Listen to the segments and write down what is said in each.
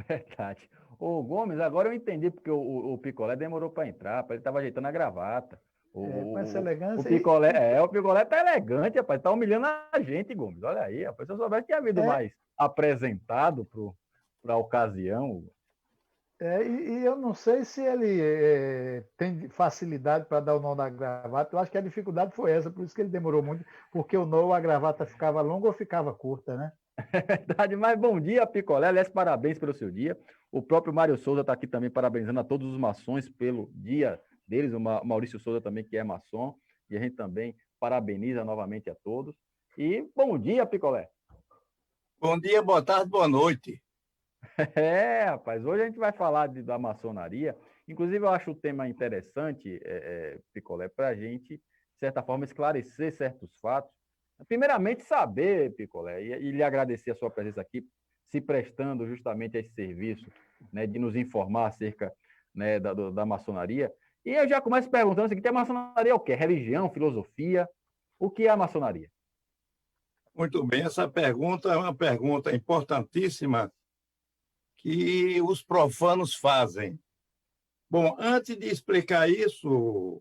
Verdade. Ô, Gomes, agora eu entendi porque o Picolé demorou para entrar, ele estava ajeitando a gravata. Com essa O elegância. Picolé, o Picolé tá elegante, rapaz, tá humilhando a gente, Gomes. Olha aí, rapaz, se eu soubesse que tinha havido É, mais apresentado para a ocasião. e eu não sei se ele tem facilidade para dar o nó da gravata. Eu acho que a dificuldade foi essa, por isso que ele demorou muito, porque o nó, a gravata ficava longa ou ficava curta, né? É verdade, mas bom dia, Picolé. Aliás, parabéns pelo seu dia. O próprio Mário Souza está aqui também parabenizando a todos os maçons pelo dia deles. O Maurício Souza também, que é maçom. E a gente também parabeniza novamente a todos. E bom dia, Picolé. Bom dia, boa tarde, boa noite. Rapaz, hoje a gente vai falar da maçonaria. Inclusive, eu acho o tema interessante, Picolé, para a gente, de certa forma, esclarecer certos fatos. Primeiramente, saber, Picolé, e lhe agradecer a sua presença aqui, se prestando justamente a esse serviço, né, de nos informar acerca, né, da maçonaria. E eu já começo perguntando o seguinte: a maçonaria é o quê? Religião, filosofia? O que é a maçonaria? Muito bem, essa pergunta é uma pergunta importantíssima que os profanos fazem. Bom, antes de explicar isso,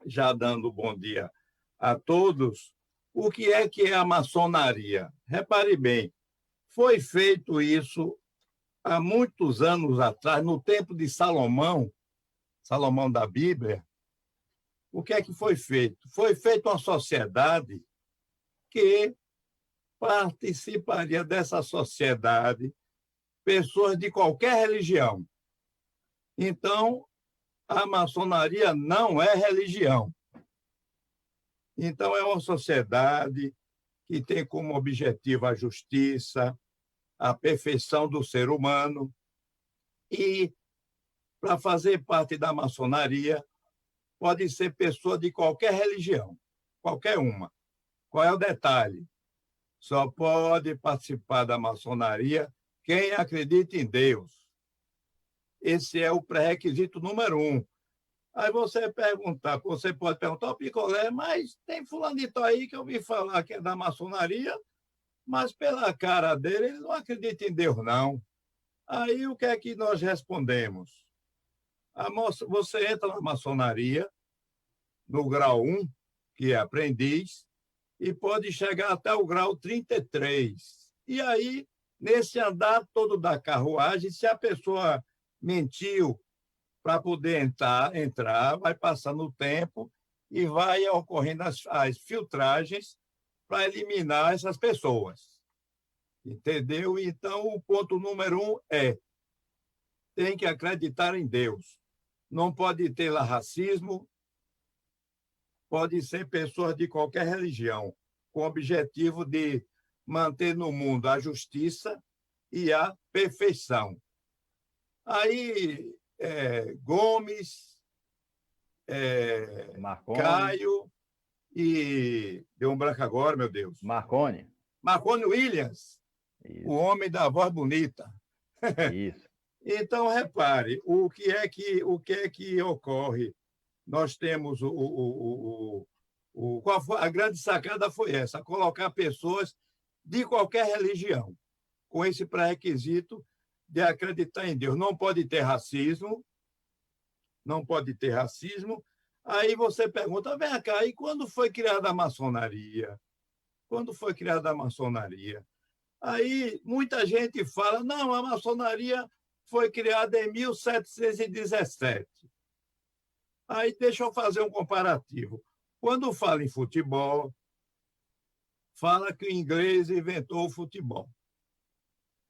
já dando bom dia a todos, o que é a maçonaria? Repare bem, foi feito isso há muitos anos atrás, no tempo de Salomão, Salomão da Bíblia. O que é que foi feito? Foi feita uma sociedade que participaria dessa sociedade pessoas de qualquer religião. Então, a maçonaria não é religião. Então, é uma sociedade que tem como objetivo a justiça, a perfeição do ser humano. E, para fazer parte da maçonaria, pode ser pessoa de qualquer religião, qualquer uma. Qual é o detalhe? Só pode participar da maçonaria quem acredita em Deus. Esse é o pré-requisito número 1. Aí você pode perguntar ao Picolé, mas tem fulanito aí que eu ouvi falar que é da maçonaria, mas pela cara dele, ele não acredita em Deus, não. Aí o que é que nós respondemos? Você entra na maçonaria, no grau 1, que é aprendiz, e pode chegar até o grau 33. E aí, nesse andar todo da carruagem, se a pessoa mentiu para poder entrar, vai passando o tempo e vai ocorrendo as filtragens para eliminar essas pessoas. Entendeu? Então, o ponto número 1 tem que acreditar em Deus. Não pode ter lá racismo, pode ser pessoas de qualquer religião, com o objetivo de manter no mundo a justiça e a perfeição. Aí, Gomes, Marconi, Caio e... Deu um branco agora, meu Deus. Marconi. Marconi Williams, o Isso, homem da voz bonita. isso. Então, repare, o que é que ocorre? Nós temos a grande sacada foi essa, colocar pessoas de qualquer religião, com esse pré-requisito de acreditar em Deus. Não pode ter racismo, não pode ter racismo. Aí você pergunta, vem cá, e quando foi criada a maçonaria? Quando foi criada a maçonaria? Aí muita gente fala, não, a maçonaria foi criada em 1717. Aí deixa eu fazer um comparativo. Quando fala em futebol, fala que o inglês inventou o futebol.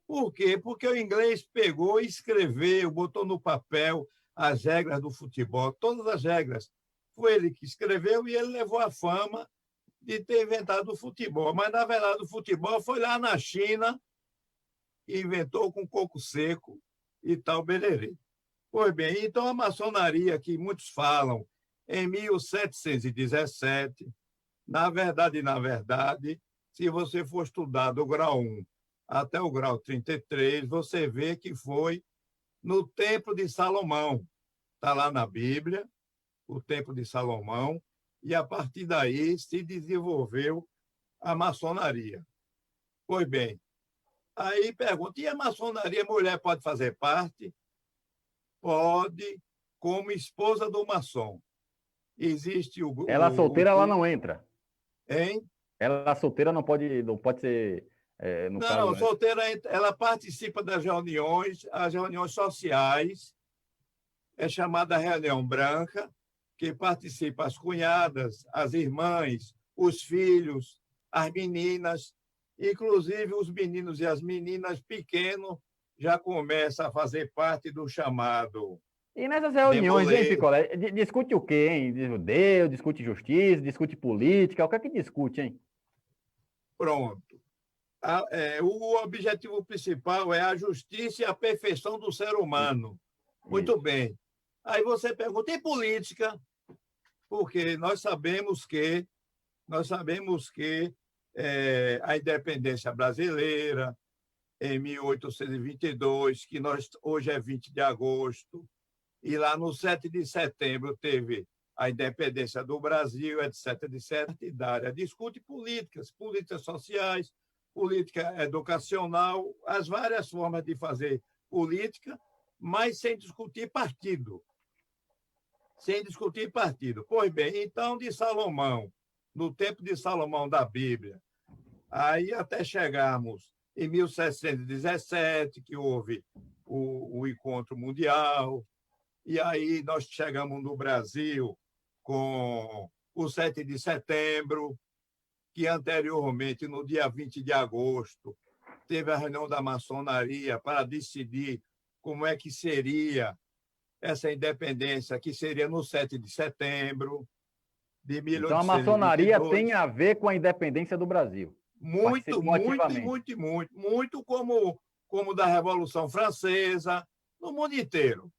Por quê? Porque o inglês pegou, escreveu, botou no papel as regras do futebol, todas as regras. Foi ele que escreveu e ele levou a fama de ter inventado o futebol. Mas, na verdade, o futebol foi lá na China e inventou com coco seco e tal, belerê. Pois bem, então a maçonaria que muitos falam em 1717, na verdade, se você for estudar do grau 1 até o grau 33, você vê que foi no Templo de Salomão. Está lá na Bíblia, o Templo de Salomão, e a partir daí se desenvolveu a maçonaria. Pois bem, Aí pergunta, e a maçonaria, a mulher pode fazer parte? Pode, como esposa do maçom. Existe Ela solteira, ela não entra. Hein? Ela solteira não pode ser, no caso, Não, né? solteira, ela participa das reuniões, as reuniões sociais, é chamada reunião branca, que participa as cunhadas, as irmãs, os filhos, as meninas, inclusive os meninos e as meninas pequenos já começam a fazer parte do chamado E nessas reuniões, hein, demolejo. Picolé? Discute o quê, hein? De judeu, discute justiça, discute política, o que é que discute, hein? Pronto. O objetivo principal é a justiça e a perfeição do ser humano. Muito Isso. bem. Aí você pergunta, e política? Porque nós sabemos que a independência brasileira, em 1822, que hoje é 20 de agosto, e lá no 7 de setembro teve a independência do Brasil, etc., etc., partidária. Discute políticas sociais, política educacional, as várias formas de fazer política, mas sem discutir partido. Sem discutir partido. Pois bem, então, de Salomão, no tempo de Salomão da Bíblia, aí até chegarmos em 1717, que houve o encontro mundial, e aí nós chegamos no Brasil com o 7 de setembro, que anteriormente, no dia 20 de agosto, teve a reunião da maçonaria para decidir como é que seria essa independência, que seria no 7 de setembro de Então a maçonaria tem 1822. a ver com a independência do Brasil. Muito, Participou muito e ativamente. muito e muito, muito como da Revolução Francesa, no mundo inteiro.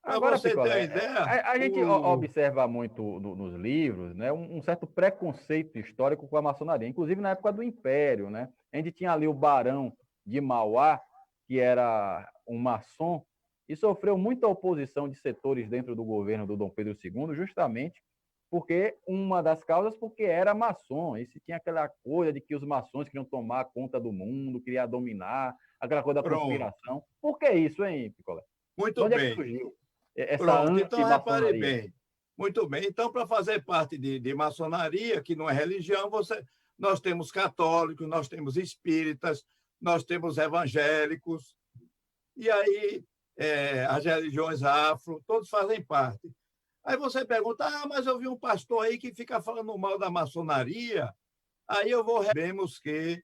Para Agora, você ter uma Picolé, ideia, a gente observa muito nos livros, né, um certo preconceito histórico com a maçonaria, inclusive na época do Império, né? A gente tinha ali o Barão de Mauá, que era um maçom, e sofreu muita oposição de setores dentro do governo do Dom Pedro II, justamente porque uma das causas porque era maçom, e se tinha aquela coisa de que os maçons queriam tomar conta do mundo, queriam dominar, aquela coisa da pronto, conspiração. Por que isso, hein, Picolé? De muito onde é que bem. surgiu essa Pronto, então repare anti-maçonaria? bem. Muito bem. Então, para fazer parte de maçonaria, que não é religião, nós temos católicos, nós temos espíritas, nós temos evangélicos, e aí as religiões afro, todos fazem parte. Aí você pergunta, mas eu vi um pastor aí que fica falando mal da maçonaria. Aí vemos que,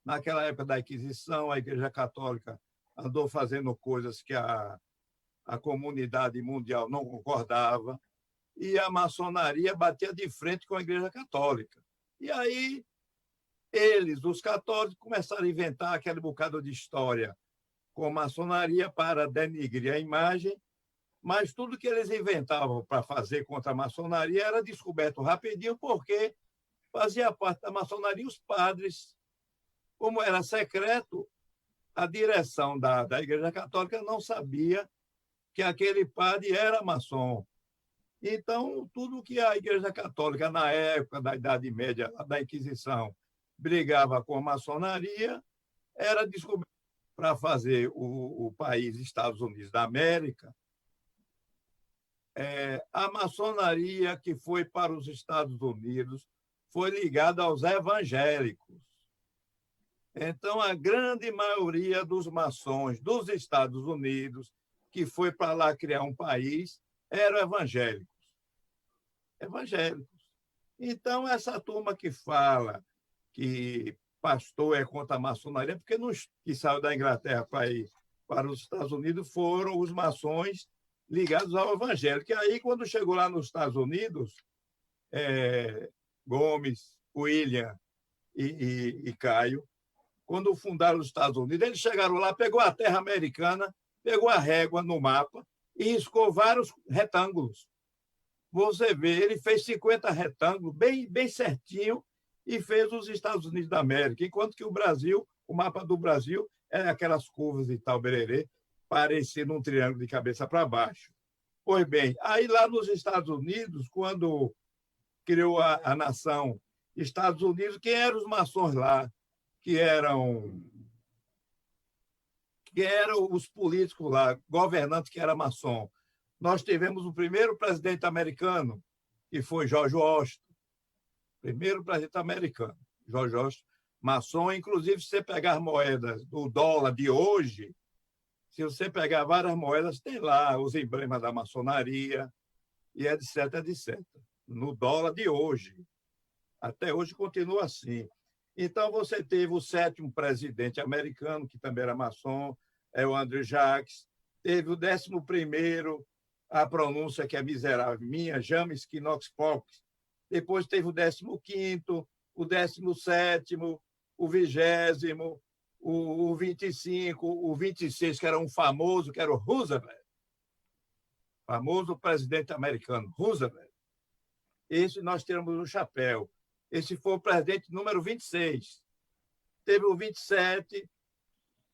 naquela época da Inquisição, a Igreja Católica andou fazendo coisas que a comunidade mundial não concordava, e a maçonaria batia de frente com a Igreja Católica. E aí eles, os católicos, começaram a inventar aquele bocado de história com a maçonaria para denigrir a imagem, mas tudo que eles inventavam para fazer contra a maçonaria era descoberto rapidinho, porque fazia parte da maçonaria os padres. Como era secreto, a direção da Igreja Católica não sabia que aquele padre era maçom. Então, tudo que a Igreja Católica, na época da Idade Média, da Inquisição, brigava com a maçonaria, era descoberto para fazer o país Estados Unidos da América. A maçonaria que foi para os Estados Unidos foi ligada aos evangélicos. Então, a grande maioria dos maçons dos Estados Unidos, que foi para lá criar um país, eram evangélicos. Evangélicos. Então, essa turma que fala que pastor é contra a maçonaria, porque que saiu da Inglaterra para ir para os Estados Unidos foram os maçons ligados ao evangelho. Que aí, quando chegou lá nos Estados Unidos, Gomes, William e Caio, quando fundaram os Estados Unidos, eles chegaram lá, pegou a terra americana, pegou a régua no mapa e riscou vários retângulos. Você vê, ele fez 50 retângulos, bem certinho, e fez os Estados Unidos da América, enquanto que o Brasil, o mapa do Brasil, é aquelas curvas e tal, bererê, parecendo um triângulo de cabeça para baixo. Pois bem, aí lá nos Estados Unidos, quando criou a nação Estados Unidos, quem eram os maçons lá? Que eram que eram os políticos lá, governantes que era maçom. Nós tivemos o primeiro presidente americano, que foi George Washington. Primeiro presidente americano, George Washington, maçom. Inclusive, se você pegar as moedas do dólar de hoje, se você pegar várias moedas, tem lá os emblemas da maçonaria, e etc, etc. No dólar de hoje. Até hoje continua assim. Então, você teve o 7º presidente americano, que também era maçom, é o Andrew Jacques. Teve o 11º, a pronúncia que é miserável minha, James Knox Fox. Depois teve o 15º, o 17º, o 20º, o 25º, o 26º, que era um famoso, que era o Roosevelt. Famoso presidente americano, Roosevelt. Esse nós temos no chapéu. Esse foi o presidente número 26. Teve o 27,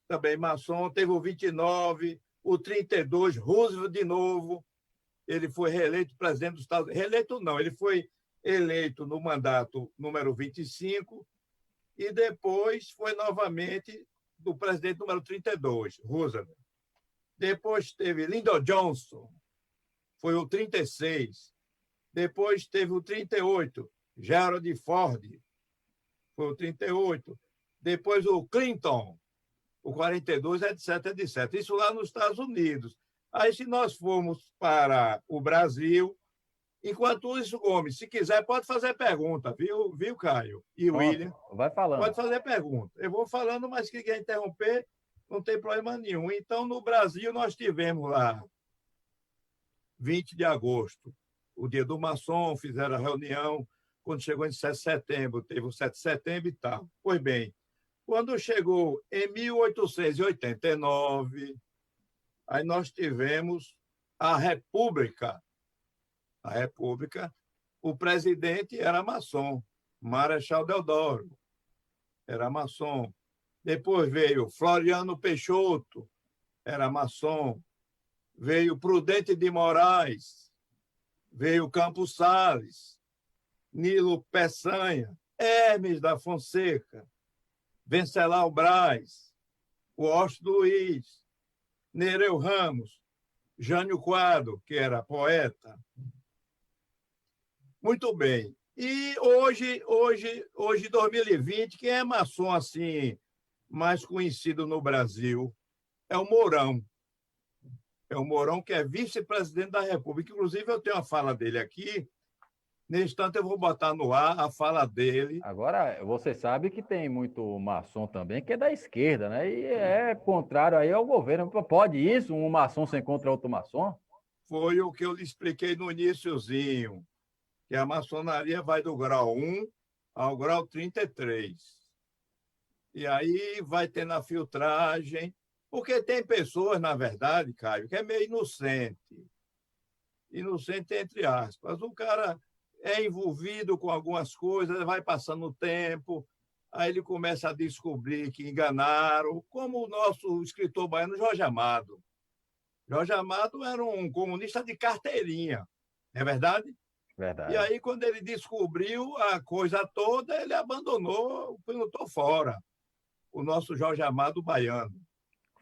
também maçom, teve o 29, o 32, Roosevelt de novo. Ele foi reeleito presidente dos Estados Unidos. Reeleito não, ele foi eleito no mandato número 25 e depois foi novamente do presidente número 32, Roosevelt. Depois teve Lyndon Johnson, foi o 36. Depois teve o 38, Gerald Ford, foi o 38. Depois o Clinton, o 42, etc, etc. Isso lá nos Estados Unidos. Aí, se nós formos para o Brasil, enquanto isso, Gomes, se quiser, pode fazer pergunta, viu Caio? E Pronto, William? vai falando. Pode fazer pergunta. Eu vou falando, mas se quer interromper, não tem problema nenhum. Então, no Brasil, nós tivemos lá 20 de agosto, o dia do maçom, fizeram a reunião. Quando chegou em 7 de setembro, teve o 7 de setembro e tal. Pois bem, quando chegou em 1889, aí nós tivemos a República. A República, o presidente era maçom, Marechal Deodoro, era maçom. Depois veio Floriano Peixoto, era maçom. Veio Prudente de Moraes, veio Campos Sales, Nilo Peçanha, Hermes da Fonseca, Venceslau Braz, Washington Luiz, Nereu Ramos, Jânio Quadro, que era poeta. Muito bem. E hoje, 2020, quem é maçom assim, mais conhecido no Brasil é o Mourão. É o Mourão, que é vice-presidente da República. Inclusive, eu tenho a fala dele aqui. Nesse instante, eu vou botar no ar a fala dele. Agora, você sabe que tem muito maçom também, que é da esquerda, né? E é contrário aí ao governo. Pode isso, um maçom ser contra outro maçom? Foi o que eu lhe expliquei no iniciozinho, que a maçonaria vai do grau 1 ao grau 33. E aí vai tendo a filtragem, porque tem pessoas, na verdade, Caio, que é meio inocente. Inocente, entre aspas. O cara é envolvido com algumas coisas, vai passando o tempo, aí ele começa a descobrir que enganaram, como o nosso escritor baiano Jorge Amado. Jorge Amado era um comunista de carteirinha, não é verdade? Verdade. E aí, quando ele descobriu a coisa toda, ele abandonou, pilotou fora. O nosso Jorge Amado baiano.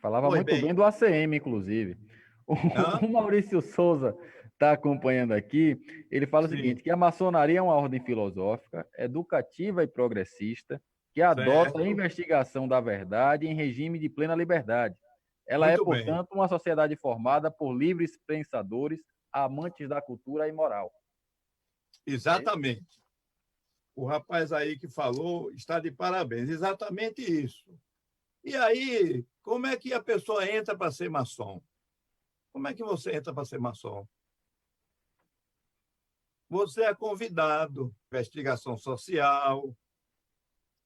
Falava muito bem do ACM, inclusive. O Maurício Souza está acompanhando aqui. Ele fala o seguinte, que a maçonaria é uma ordem filosófica, educativa e progressista, que adota a investigação da verdade em regime de plena liberdade. Ela é, portanto, uma sociedade formada por livres pensadores, amantes da cultura e moral. Exatamente. O rapaz aí que falou está de parabéns. Exatamente isso. E aí, como é que a pessoa entra para ser maçom? Como é que você entra para ser maçom? Você é convidado, investigação social,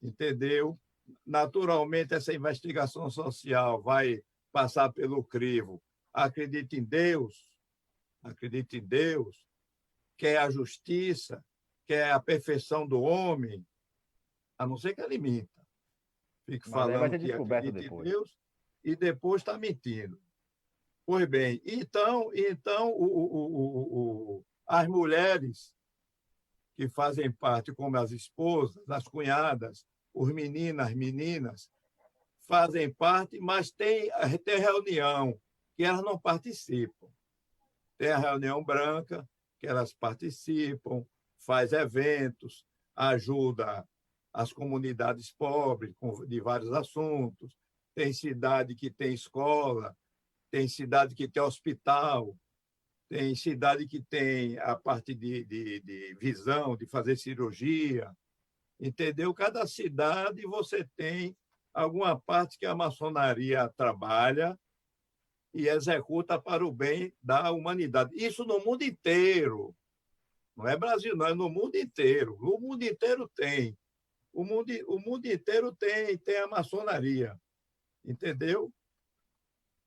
entendeu? Naturalmente, essa investigação social vai passar pelo crivo. Acredite em Deus, quer a justiça, quer a perfeição do homem, a não ser que ele minta. Fique falando que acredita em Deus e depois está mentindo. Pois bem, então as mulheres que fazem parte, como as esposas, as cunhadas, os meninos, as meninas, fazem parte, mas tem reunião que elas não participam. Tem a reunião branca, que elas participam, faz eventos, ajuda as comunidades pobres de vários assuntos. Tem cidade que tem escola, tem cidade que tem hospital, tem cidade que tem a parte de visão, de fazer cirurgia, entendeu? Cada cidade você tem alguma parte que a maçonaria trabalha e executa para o bem da humanidade. Isso no mundo inteiro. Não é Brasil, não, é no mundo inteiro. O mundo inteiro tem. O mundo inteiro tem a maçonaria, entendeu?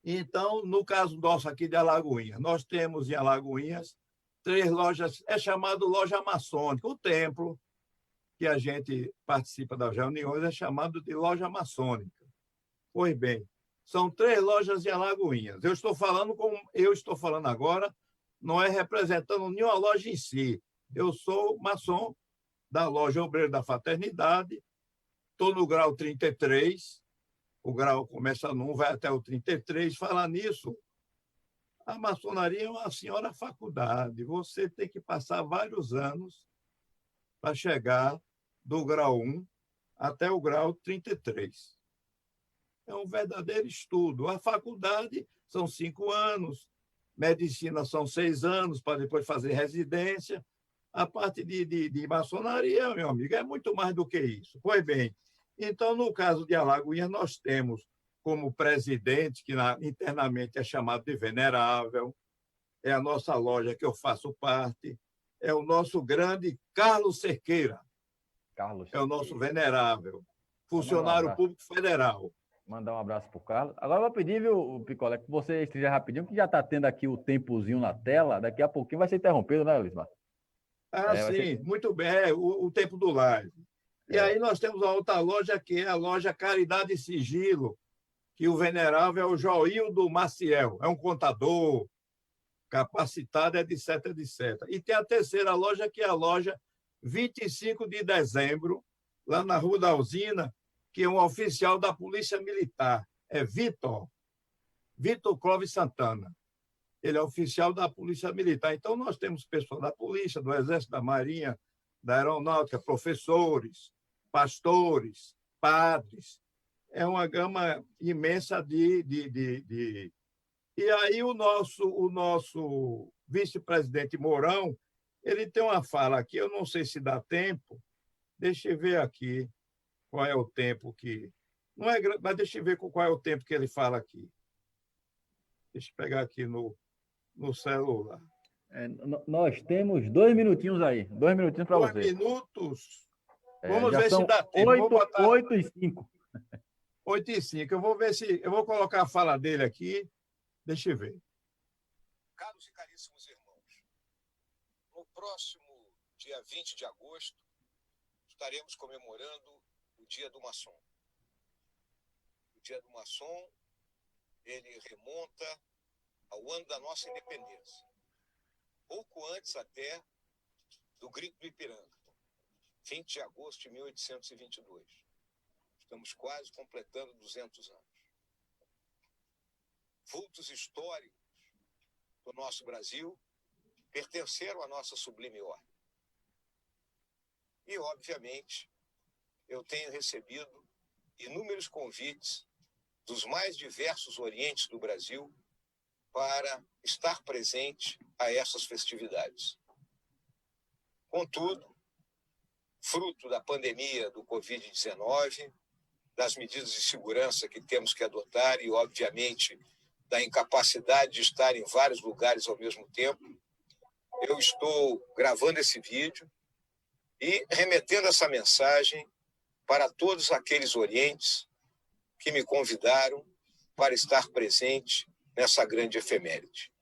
Então, no caso nosso aqui de Alagoinhas, nós temos em Alagoinhas 3 lojas, é chamado loja maçônica. O templo que a gente participa das reuniões é chamado de loja maçônica. Pois bem, são 3 lojas em Alagoinhas. Eu estou falando agora, não é representando nenhuma loja em si. Eu sou maçom da Loja Obreira da Fraternidade, estou no grau 33, o grau começa no 1, vai até o 33. Falar nisso, a maçonaria é uma senhora faculdade. Você tem que passar vários anos para chegar do grau 1 até o grau 33. É um verdadeiro estudo. A faculdade são 5 anos, medicina são 6 anos, para depois fazer residência. A parte de maçonaria, meu amigo, é muito mais do que isso. Pois bem, então, no caso de Alagoinhas, nós temos como presidente, que internamente é chamado de venerável, é a nossa loja que eu faço parte, é o nosso grande Carlos Cerqueira, é o nosso venerável, funcionário público federal. Mandar um abraço para o Carlos. Agora eu vou pedir, viu, Picolé, que você esteja rapidinho, que já está tendo aqui o tempozinho na tela, daqui a pouquinho vai ser interrompido, né, Elismar? Sim, ser... muito bem, o tempo do live. E aí nós temos a outra loja, que é a loja Caridade e Sigilo, que o venerável é o Joildo Maciel, é um contador, capacitado, etc, etc. E tem a terceira loja, que é a loja 25 de dezembro, lá na Rua da Usina, que é um oficial da Polícia Militar, é Vitor Clóvis Santana. Ele é oficial da Polícia Militar. Então, nós temos pessoas da Polícia, do Exército, da Marinha, da Aeronáutica, professores, pastores, padres. É uma gama imensa de... E aí o nosso vice-presidente Mourão, ele tem uma fala aqui, eu não sei se dá tempo, deixa eu ver aqui qual é o tempo que... Não é grande, mas deixa eu ver qual é o tempo que ele fala aqui. Deixa eu pegar aqui no celular. Nós temos 2 minutinhos aí. 2 minutinhos para você. 2 minutos? Vamos ver se dá tempo. 8 e 5. 8 e 5. Eu vou ver se... Eu vou colocar a fala dele aqui. Deixa eu ver. Caros e caríssimos irmãos, no próximo dia 20 de agosto, estaremos comemorando o Dia do Maçom. O Dia do Maçom, ele remonta ao ano da nossa independência, pouco antes até do Grito do Ipiranga, 20 de agosto de 1822. Estamos quase completando 200 anos. Vultos históricos do nosso Brasil pertenceram à nossa sublime ordem. E, obviamente, eu tenho recebido inúmeros convites dos mais diversos orientes do Brasil para estar presente a essas festividades. Contudo, fruto da pandemia do Covid-19, das medidas de segurança que temos que adotar e, obviamente, da incapacidade de estar em vários lugares ao mesmo tempo, eu estou gravando esse vídeo e remetendo essa mensagem para todos aqueles orientes que me convidaram para estar presente nessa grande efeméride.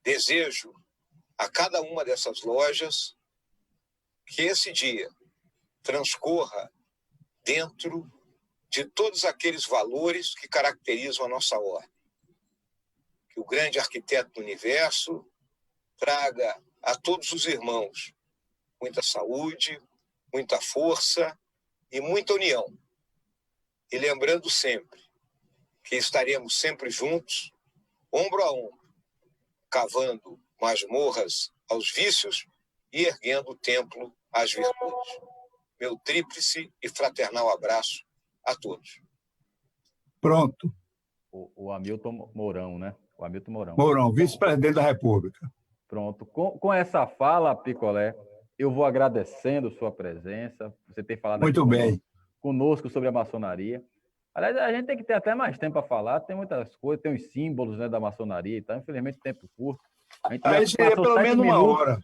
Desejo a cada uma dessas lojas que esse dia transcorra dentro de todos aqueles valores que caracterizam a nossa ordem. Que o grande arquiteto do universo traga a todos os irmãos muita saúde, muita força e muita união. e lembrando sempre que estaremos sempre juntos, ombro a ombro, cavando masmorras aos vícios e erguendo o templo às virtudes. Meu tríplice e fraternal abraço a todos. Pronto. O Hamilton Mourão, né? O Hamilton Mourão. Mourão, vice-presidente da República. Pronto. Com essa fala, Picolé, eu vou agradecendo sua presença, você ter falado Muito aqui bem. Conosco sobre a maçonaria. Aliás, a gente tem que ter até mais tempo para falar, tem muitas coisas, tem os símbolos, né, da maçonaria e tal, infelizmente tempo curto. A gente Aí seria passou pelo 7 menos uma minutos. hora.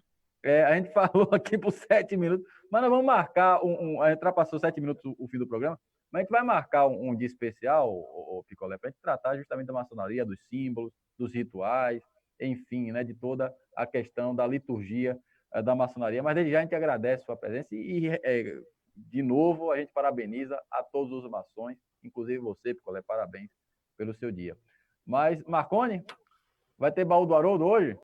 A gente falou aqui por 7 minutos, mas nós vamos marcar a gente ultrapassou 7 minutos o fim do programa, mas a gente vai marcar um dia especial, o Picolé, para a gente tratar justamente da maçonaria, dos símbolos, dos rituais, enfim, né, de toda a questão da liturgia da maçonaria. Mas desde já a gente agradece a sua presença e de novo, a gente parabeniza a todos os maçons, inclusive você, Picolé, parabéns pelo seu dia. Mas, Marconi, vai ter baú do Haroldo hoje?